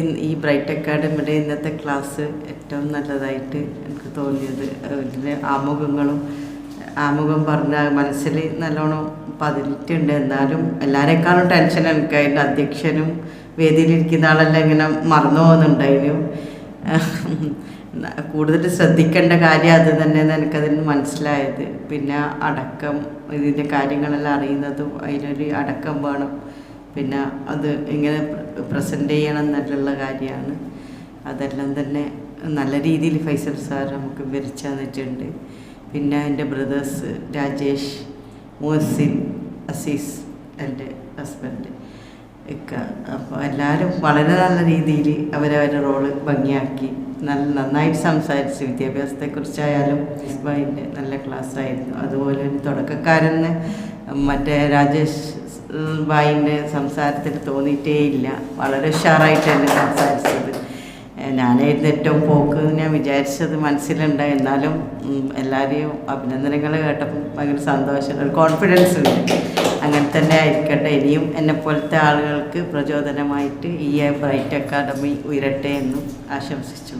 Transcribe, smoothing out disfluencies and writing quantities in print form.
ഈ ബ്രൈറ്റ് അക്കാഡമിയുടെ ഇന്നത്തെ ക്ലാസ് ഏറ്റവും നല്ലതായിട്ട് എനിക്ക് തോന്നിയത് ഇതിലെ ആമുഖം പറഞ്ഞ മനസ്സിൽ നല്ലോണം പതിഞ്ഞിട്ടുണ്ട്. എന്നാലും എല്ലാവരെക്കാളും ടെൻഷൻ എനിക്ക് അതിൻ്റെ അധ്യക്ഷനും വേദിയിലിരിക്കുന്ന ആളെല്ലാം ഇങ്ങനെ മറന്നു പോകുന്നുണ്ടായിരുന്നു. കൂടുതൽ ശ്രദ്ധിക്കേണ്ട കാര്യം അത് തന്നെയെന്ന് എനിക്കതിൽ മനസ്സിലായത്. പിന്നെ അടക്കം ഇതിൻ്റെ കാര്യങ്ങളെല്ലാം അറിയുന്നതും അതിലൊരു അടക്കം വേണം. പിന്നെ അത് ഇങ്ങനെ പ്രസൻറ്റ് ചെയ്യണം എന്നുള്ള കാര്യമാണ്. അതെല്ലാം തന്നെ നല്ല രീതിയിൽ ഫൈസൽ സാർ നമുക്ക് വിവരിച്ചു തന്നിട്ടുണ്ട്. പിന്നെ എൻ്റെ ബ്രദേഴ്സ് രാജേഷ്, മുഹസിൻ, അസീസ്, എൻ്റെ ഹസ്ബൻഡ് ഒക്കെ. അപ്പോൾ എല്ലാവരും വളരെ നല്ല രീതിയിൽ അവരവരുടെ റോള് ഭംഗിയാക്കി നന്നായിട്ട് സംസാരിച്ച് വിദ്യാഭ്യാസത്തെക്കുറിച്ചായാലും ഇസ്ബായിൻ്റെ നല്ല ക്ലാസ്സായിരുന്നു. അതുപോലെ ഒരു തുടക്കക്കാരെന്ന് മറ്റേ രാജേഷ് ബായിൻ്റെ സംസാരത്തിൽ തോന്നിയിട്ടേ ഇല്ല. വളരെ ഉഷാറായിട്ട് തന്നെ സംസാരിച്ചത്. ഞാനായിരുന്നു ഏറ്റവും പോക്ക് ഞാൻ വിചാരിച്ചത് മനസ്സിലുണ്ട്. എന്നാലും എല്ലാവരെയും അഭിനന്ദനങ്ങൾ കേട്ടപ്പോൾ ഭയങ്കര സന്തോഷം, ഒരു കോൺഫിഡൻസ് ഉണ്ട്. അങ്ങനെ തന്നെ ആയിരിക്കട്ടെ. ഇനിയും എന്നെപ്പോലത്തെ ആളുകൾക്ക് പ്രചോദനമായിട്ട് ഈ ബ്രൈറ്റ് അക്കാഡമി ഉയരട്ടെ എന്നും ആശംസിച്ചു.